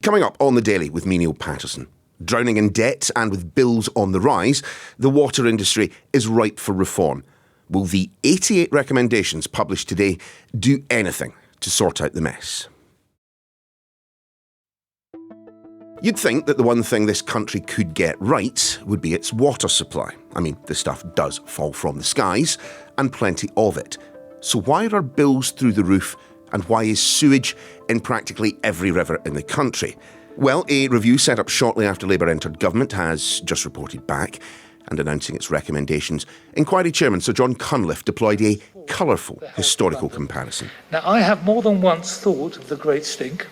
Coming up on The Daily with me, Niall Paterson. Drowning in debt and with bills on the rise, the water industry is ripe for reform. Will the 88 recommendations published today do anything to sort out the mess? You'd think that the one thing this country could get right would be its water supply. I mean, the stuff does fall from the skies, and plenty of it. So why are bills through the roof, and why is sewage in practically every river in the country? Well, a review set up shortly after Labour entered government has just reported back, and announcing its recommendations, Inquiry Chairman Sir John Cunliffe deployed a colourful historical comparison. Now, I have more than once thought of the Great Stink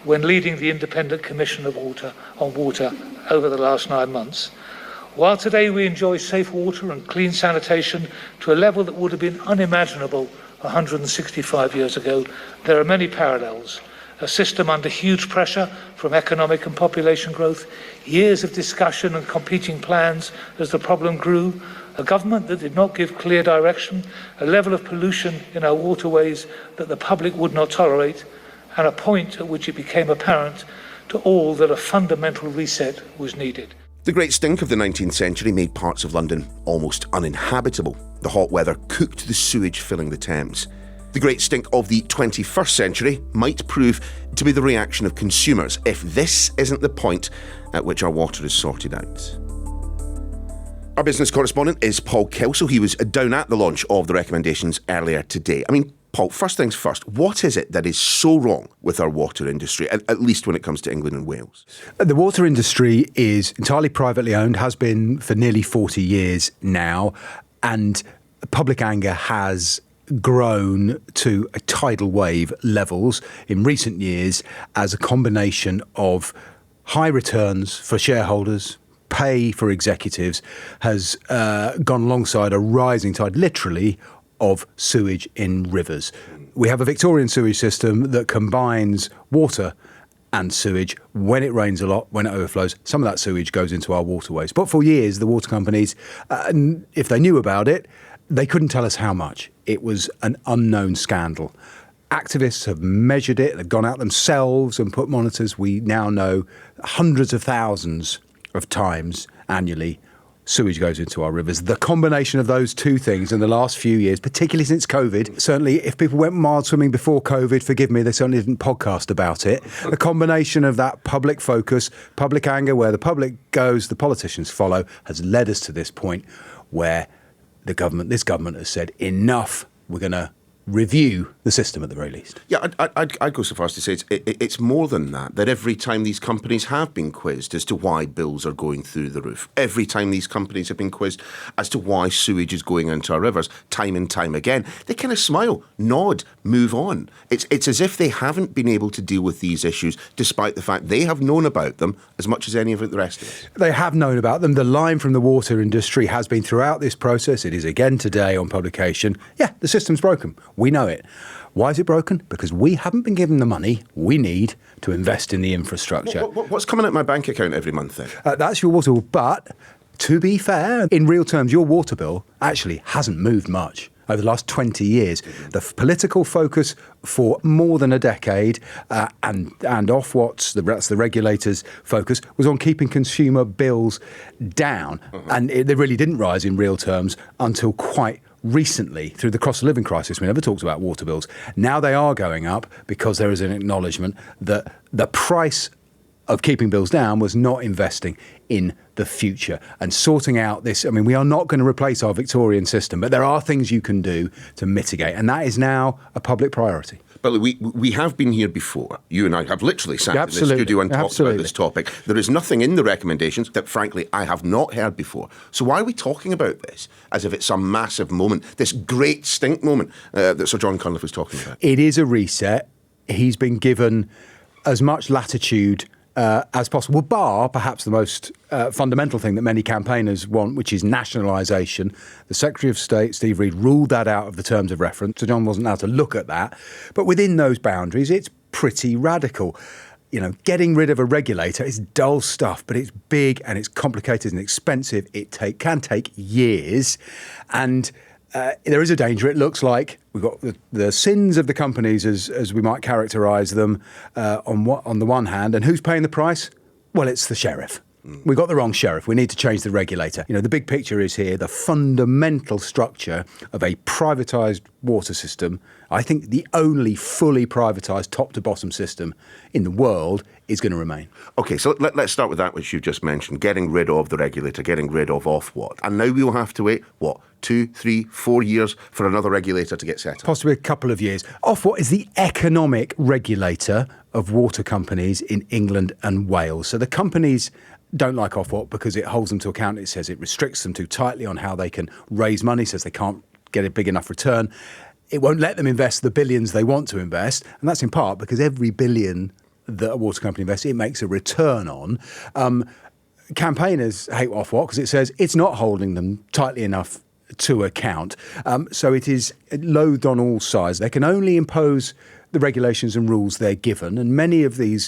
when leading the Independent Commission on Water over the last 9 months. While today we enjoy safe water and clean sanitation to a level that would have been unimaginable 165 years ago, there are many parallels. A system under huge pressure from economic and population growth, years of discussion and competing plans as the problem grew, a government that did not give clear direction, a level of pollution in our waterways that the public would not tolerate, and a point at which it became apparent to all that a fundamental reset was needed. The Great Stink of the 19th century made parts of London almost uninhabitable. The hot weather cooked the sewage filling the Thames. The Great Stink of the 21st century might prove to be the reaction of consumers if this isn't the point at which our water is sorted out. Our business correspondent is Paul Kelso. He was down at the launch of the recommendations earlier today. I mean, Paul, first things first, what is it that is so wrong with our water industry, at least when it comes to England and Wales? The water industry is entirely privately owned, has been for nearly 40 years now, and public anger has grown to a tidal wave levels in recent years as a combination of high returns for shareholders, pay for executives, has gone alongside a rising tide, literally, of sewage in rivers. We have a Victorian sewage system that combines water and sewage. When it rains a lot, when it overflows, some of that sewage goes into our waterways. But for years, the water companies, if they knew about it, they couldn't tell us how much. It was an unknown scandal. Activists have measured it. They've gone out themselves and put monitors. We now know hundreds of thousands of times annually sewage goes into our rivers. The combination of those two things in the last few years, particularly since COVID, certainly if people went mild swimming before COVID, forgive me, they certainly didn't podcast about it. The combination of that public focus, public anger, where the public goes, the politicians follow, has led us to this point where this government has said, enough, we're going to review the system at the very least. Yeah, I'd go so far as to say it's more than that every time these companies have been quizzed as to why bills are going through the roof, every time these companies have been quizzed as to why sewage is going into our rivers, time and time again, they kind of smile, nod, move on. It's as if they haven't been able to deal with these issues, despite the fact they have known about them as much as any of the rest of us. They have known about them. The line from the water industry has been throughout this process. It is again today on publication. Yeah, the system's broken. We know it. Why is it broken? Because we haven't been given the money we need to invest in the infrastructure. What's coming out my bank account every month then? That's your water bill. But to be fair, in real terms, your water bill actually hasn't moved much over the last 20 years. The political focus for more than a decade and Ofwat's, that's the regulator's focus, was on keeping consumer bills down. And they really didn't rise in real terms until quite recently through the cost of living crisis. We never talked about water bills. Now they are going up because there is an acknowledgement that the price of keeping bills down was not investing in the future and sorting out this. I mean, we are not going to replace our Victorian system, but there are things you can do to mitigate, and that is now a public priority. But we have been here before. You and I have literally sat in the studio and talked about this topic. There is nothing in the recommendations that, frankly, I have not heard before. So why are we talking about this as if it's some massive moment, this great stink moment that Sir John Cunliffe was talking about? It is a reset. He's been given as much latitude as possible, bar perhaps the most fundamental thing that many campaigners want, which is nationalisation. The Secretary of State, Steve Reed, ruled that out of the terms of reference. Sir John wasn't allowed to look at that. But within those boundaries, it's pretty radical. You know, getting rid of a regulator is dull stuff, but it's big and it's complicated and expensive. It can take years. And there is a danger. It looks like we've got the sins of the companies, as we might characterise them, on the one hand, and who's paying the price? Well, it's the sheriff. We got the wrong sheriff. We need to change the regulator. You know, the big picture is here, the fundamental structure of a privatised water system. I think the only fully privatised top-to-bottom system in the world is going to remain. OK, so let's start with that which you've just mentioned, getting rid of the regulator, getting rid of Ofwat. And now we will have to wait, 2, 3, 4 years for another regulator to get set up? Possibly a couple of years. Ofwat is the economic regulator of water companies in England and Wales. So the companies don't like Ofwat because it holds them to account. It says it restricts them too tightly on how they can raise money, says they can't get a big enough return. It won't let them invest the billions they want to invest. And that's in part because every billion that a water company invests, it makes a return on. Campaigners hate Ofwat because it says it's not holding them tightly enough to account. So it is loathed on all sides. They can only impose the regulations and rules they're given. And many of the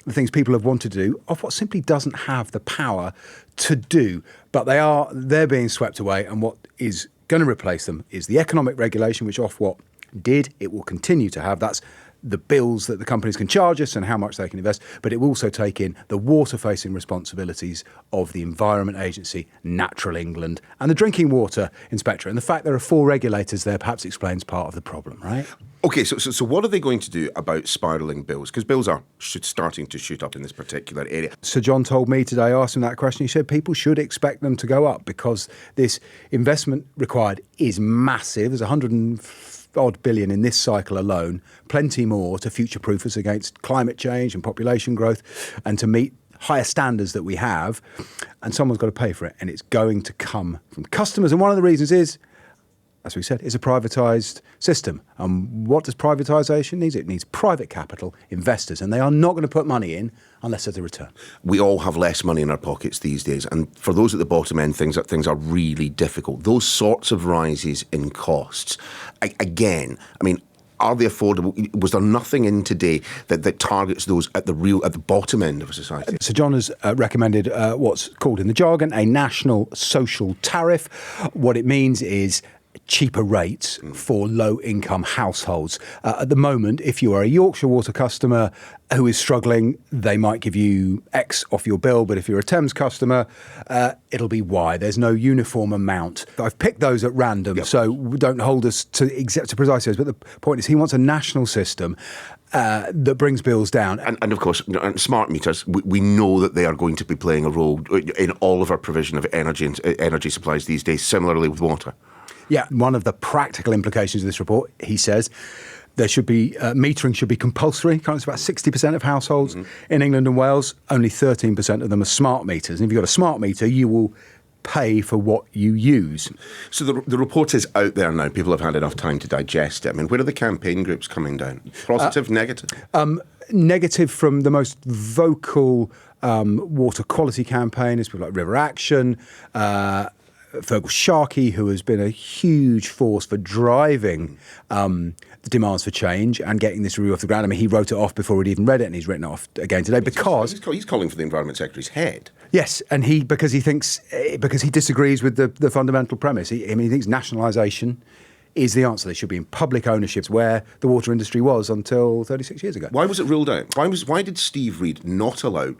things people have wanted to do, Ofwat simply doesn't have the power to do. But they're being swept away. And what is going to replace them is the economic regulation, which Ofwat did. It will continue to have. That's the bills that the companies can charge us and how much they can invest, but it will also take in the water-facing responsibilities of the Environment Agency, Natural England, and the Drinking Water Inspectorate. And the fact there are 4 regulators there perhaps explains part of the problem, right? OK, so what are they going to do about spiralling bills? Because bills are starting to shoot up in this particular area. Sir John told me today, I asked him that question, he said people should expect them to go up because this investment required is massive. There's 100-odd billion in this cycle alone, plenty more to future-proof us against climate change and population growth and to meet higher standards that we have. And someone's got to pay for it, and it's going to come from customers. And one of the reasons is, as we said, it's a privatised system. What does privatisation need? It needs private capital, investors, and they are not going to put money in unless there's a return. We all have less money in our pockets these days, and for those at the bottom end, things are really difficult. Those sorts of rises in costs, again, I mean, are they affordable? Was there nothing in today that targets those at the bottom end of a society? Sir John has recommended what's called in the jargon a national social tariff. What it means is cheaper rates for low-income households. At the moment, if you are a Yorkshire Water customer who is struggling, they might give you X off your bill, but if you're a Thames customer, it'll be Y. There's no uniform amount. I've picked those at random, so don't hold us to precise those, but the point is he wants a national system that brings bills down. And of course, smart meters, we know that they are going to be playing a role in all of our provision of energy supplies these days, similarly with water. Yeah, one of the practical implications of this report, he says, there should be metering should be compulsory. It's about 60% of households in England and Wales. Only 13% of them are smart meters. And if you've got a smart meter, you will pay for what you use. So the report is out there now. People have had enough time to digest it. I mean, where are the campaign groups coming down? Positive, negative? Negative from the most vocal water quality campaigners, people like River Action, Fergal Sharkey, who has been a huge force for driving the demands for change and getting this review off the ground. I mean, he wrote it off before he'd even read it, and he's written it off again today because he's calling for the Environment Secretary's head. Yes, and because he disagrees with the fundamental premise. He thinks nationalisation is the answer. They should be in public ownership, where the water industry was until 36 years ago. Why was it ruled out? Why did Steve Reid not allow,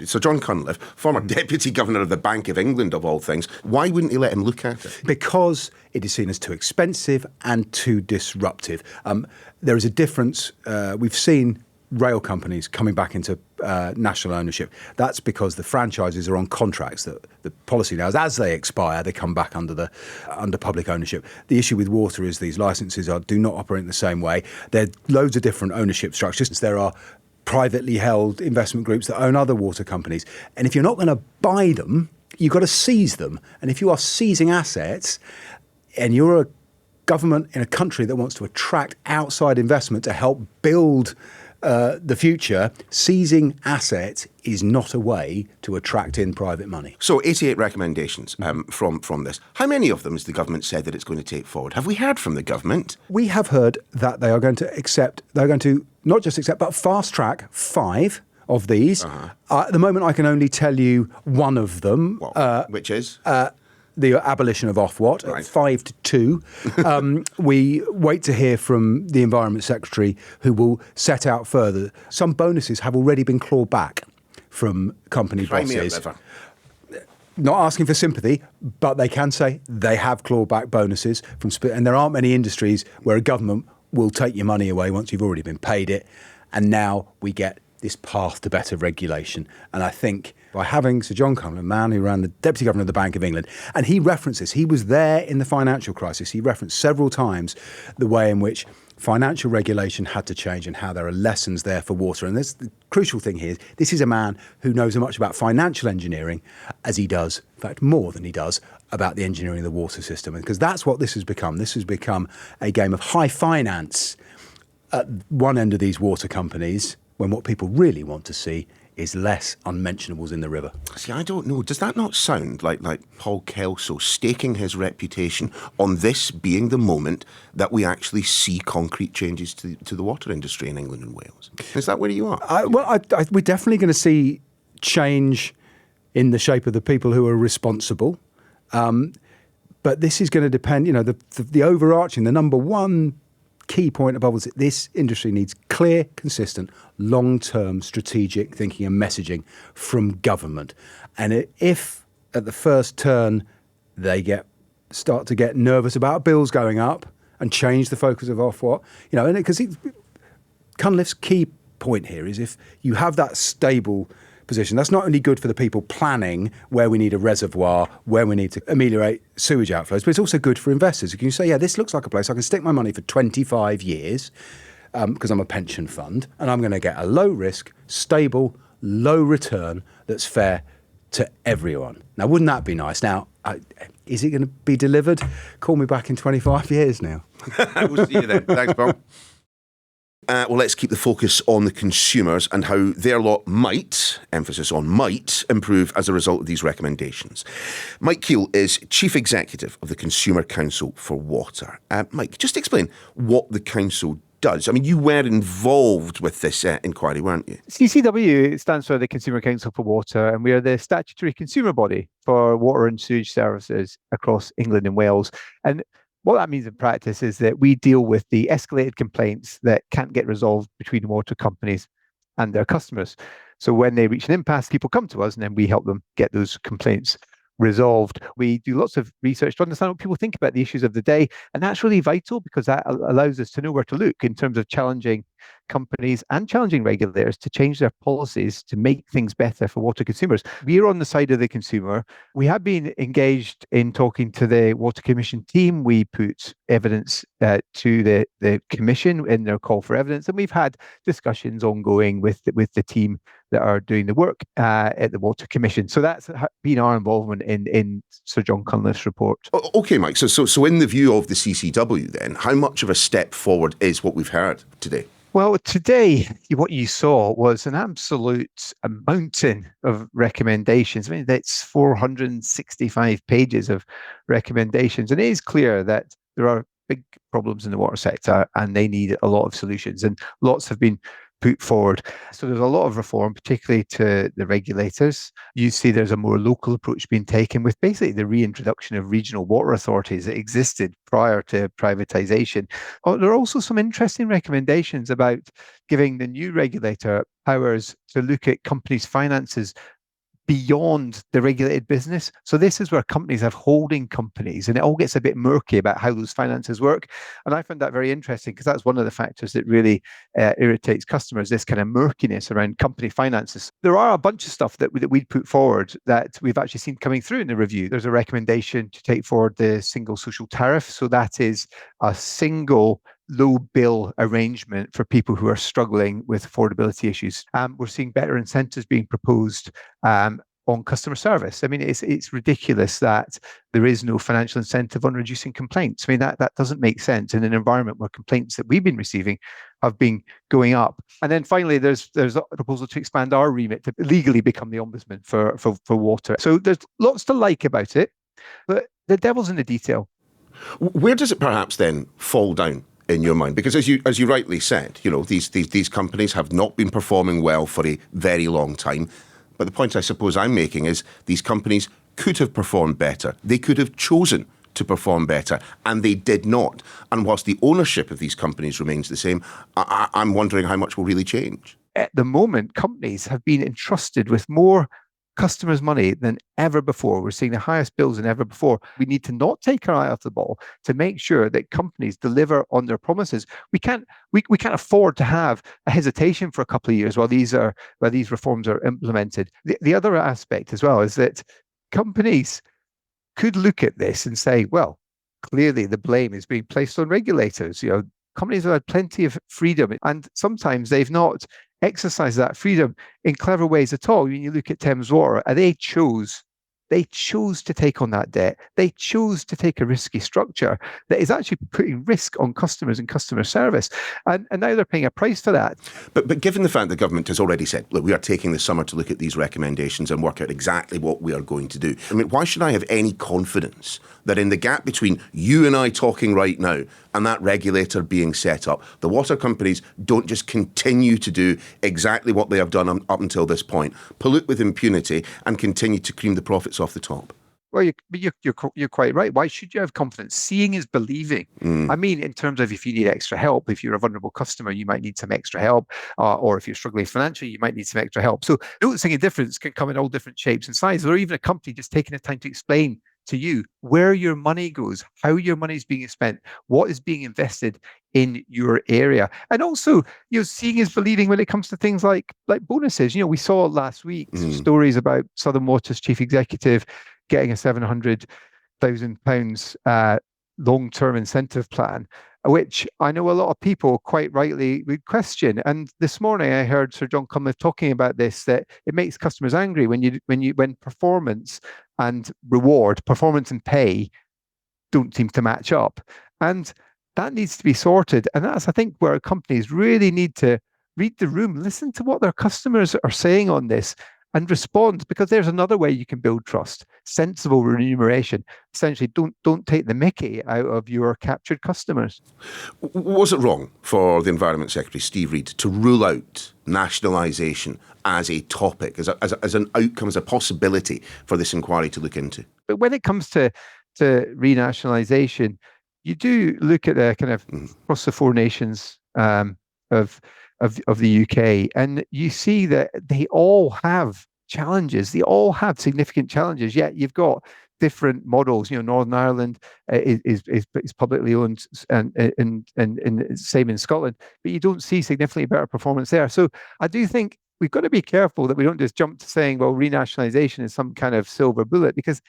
Sir John Cunliffe, former Deputy Governor of the Bank of England of all things, why wouldn't he let him look at it? Because it is seen as too expensive and too disruptive. There is a difference. We've seen rail companies coming back into national ownership. That's because the franchises are on contracts that the policy now is as they expire, they come back under public ownership. The issue with water is these licenses do not operate in the same way. There are loads of different ownership structures. There are privately held investment groups that own other water companies. And if you're not going to buy them, you've got to seize them. And if you are seizing assets and you're a government in a country that wants to attract outside investment to help build the future, seizing assets is not a way to attract in private money. So 88 recommendations from this. How many of them has the government said that it's going to take forward? Have we heard from the government? We have heard that they are going to not just accept, but fast track 5 of these. At the moment, I can only tell you one of them. Which is? the abolition of Ofwat at 5-2. We wait to hear from the Environment Secretary, who will set out further. Some bonuses have already been clawed back from company bosses. Not asking for sympathy, but they can say they have clawed back bonuses and there aren't many industries where a government will take your money away once you've already been paid it. And now we get this path to better regulation. And I think by having Sir John Cullen, a man who ran the Deputy Governor of the Bank of England, and he references, he was there in the financial crisis, he referenced several times the way in which financial regulation had to change and how there are lessons there for water. And the crucial thing here is this is a man who knows as much about financial engineering as he does, in fact, more than he does about the engineering of the water system. Because that's what this has become. This has become a game of high finance at one end of these water companies, when what people really want to see is less unmentionables in the river. See, I don't know. Does that not sound like Paul Kelso staking his reputation on this being the moment that we actually see concrete changes to the water industry in England and Wales? Is that where you are? We're definitely going to see change in the shape of the people who are responsible. But this is going to depend, the overarching, the number one key point above is that this industry needs clear, consistent, long-term strategic thinking and messaging from government. And if at the first turn they start to get nervous about bills going up and change the focus of Ofwat, because Cunliffe's key point here is if you have that stable position, that's not only good for the people planning where we need a reservoir, where we need to ameliorate sewage outflows, but it's also good for investors. You can say, this looks like a place I can stick my money for 25 years because I'm a pension fund and I'm going to get a low risk, stable, low return that's fair to everyone. Now, wouldn't that be nice? Now, is it going to be delivered? Call me back in 25 years now. We'll see you then. Thanks, Paul. Well, let's keep the focus on the consumers and how their lot might, emphasis on might, improve as a result of these recommendations. Mike Keil is Chief Executive of the Consumer Council for Water. Mike, just explain what the council does. I mean, you were involved with this inquiry, weren't you? CCW stands for the Consumer Council for Water, and we are the statutory consumer body for water and sewage services across England and Wales. And what that means in practice is that we deal with the escalated complaints that can't get resolved between water companies and their customers. So when they reach an impasse, people come to us and then we help them get those complaints resolved. We do lots of research to understand what people think about the issues of the day. And that's really vital because that allows us to know where to look in terms of challenging companies and challenging regulators to change their policies to make things better for water consumers. We're on the side of the consumer. We have been engaged in talking to the Water Commission team. We put evidence to the Commission in their call for evidence, and we've had discussions ongoing with the team that are doing the work at the Water Commission. So that's been our involvement in Sir John Cunliffe's report. Okay, Mike. So in the view of the CCW then, how much of a step forward is what we've heard today? Well, today, what you saw was an absolute mountain of recommendations. I mean, that's 465 pages of recommendations. And it is clear that there are big problems in the water sector and they need a lot of solutions. And lots have been put forward. So there's a lot of reform, particularly to the regulators. You see there's a more local approach being taken with basically the reintroduction of regional water authorities that existed prior to privatisation. There are also some interesting recommendations about giving the new regulator powers to look at companies' finances beyond the regulated business. So this is where companies have holding companies and it all gets a bit murky about how those finances work. And I found that very interesting because that's one of the factors that really irritates customers, this kind of murkiness around company finances. There are a bunch of stuff that we'd put forward that we've actually seen coming through in the review. There's a recommendation to take forward the single social tariff. So that is a single low bill arrangement for people who are struggling with affordability issues. We're seeing better incentives being proposed on customer service. I mean, it's ridiculous that there is no financial incentive on reducing complaints. I mean, that doesn't make sense in an environment where complaints that we've been receiving have been going up. And then finally, there's a proposal to expand our remit to legally become the ombudsman for water. So there's lots to like about it, but the devil's in the detail. Where does it perhaps then fall down in your mind? Because as you rightly said, these companies have not been performing well for a very long time. But the point I suppose I'm making is these companies could have performed better. They could have chosen to perform better, and they did not. And whilst the ownership of these companies remains the same, I'm wondering how much will really change. At the moment, companies have been entrusted with more customers' money than ever before. We're seeing the highest bills than ever before. We need to not take our eye off the ball to make sure that companies deliver on their promises. We can't afford to have a hesitation for a couple of years while these reforms are implemented. The other aspect as well is that companies could look at this and say, well, clearly the blame is being placed on regulators. Companies have had plenty of freedom, and sometimes they've not exercised that freedom in clever ways at all. When you look at Thames Water, they chose to take on that debt. They chose to take a risky structure that is actually putting risk on customers and customer service. And now they're paying a price for that. But given the fact the government has already said, look, we are taking the summer to look at these recommendations and work out exactly what we are going to do. I mean, why should I have any confidence that in the gap between you and I talking right now and that regulator being set up, the water companies don't just continue to do exactly what they have done up until this point, pollute with impunity and continue to cream the profits off the top? Well, you're quite right. Why should you have confidence? Seeing is believing. I mean, in terms of if you need extra help, if you're a vulnerable customer, you might need some extra help, or if you're struggling financially, you might need some extra help. So noticing a difference can come in all different shapes and sizes, or even a company just taking the time to explain to you where your money goes, how your money is being spent, what is being invested in your area. And also, seeing is believing when it comes to things like bonuses. We saw last week stories about Southern Water's chief executive getting a £700,000 long-term incentive plan, which I know a lot of people quite rightly would question. And this morning I heard Sir John Cunliffe talking about this, that it makes customers angry when performance and reward, performance and pay don't seem to match up. And that needs to be sorted. And that's, I think, where companies really need to read the room, listen to what their customers are saying on this, and respond, because there's another way you can build trust. Sensible remuneration. Essentially, don't take the mickey out of your captured customers. Was it wrong for the Environment Secretary, Steve Reid, to rule out nationalisation as a topic, as an outcome, as a possibility for this inquiry to look into? But when it comes to renationalisation, you do look at the kind of across the four nations of the UK, and you see that they all have challenges. They all have significant challenges. Yet you've got different models. Northern Ireland is publicly owned, and same in Scotland. But you don't see significantly better performance there. So I do think we've got to be careful that we don't just jump to saying, well, renationalisation is some kind of silver bullet, because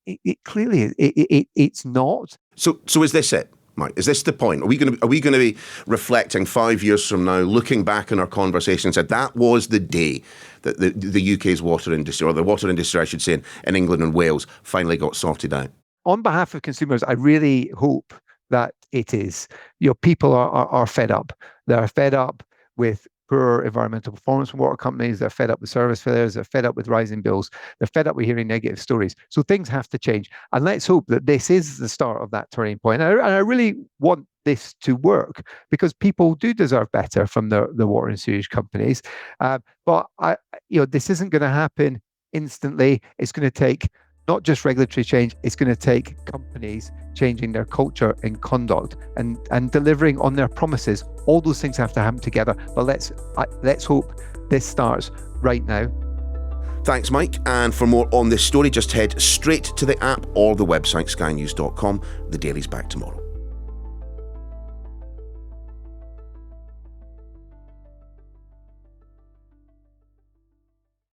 it clearly it's not. So is this it, Mike? Is this the point? Are we going to be reflecting 5 years from now, looking back on our conversation and said that was the day that the UK's water industry, or the water industry, I should say, in England and Wales, finally got sorted out? On behalf of consumers, I really hope that it is. People are fed up. They're fed up with poor environmental performance from water companies. They're fed up with service failures. They're fed up with rising bills. They're fed up with hearing negative stories. So things have to change. And let's hope that this is the start of that turning point. And I really want this to work, because people do deserve better from the water and sewage companies. But this isn't going to happen instantly. It's going to take not just regulatory change, it's going to take companies changing their culture and conduct and delivering on their promises. All those things have to happen together. But let's hope this starts right now. Thanks, Mike. And for more on this story, just head straight to the app or the website skynews.com. The Daily's back tomorrow.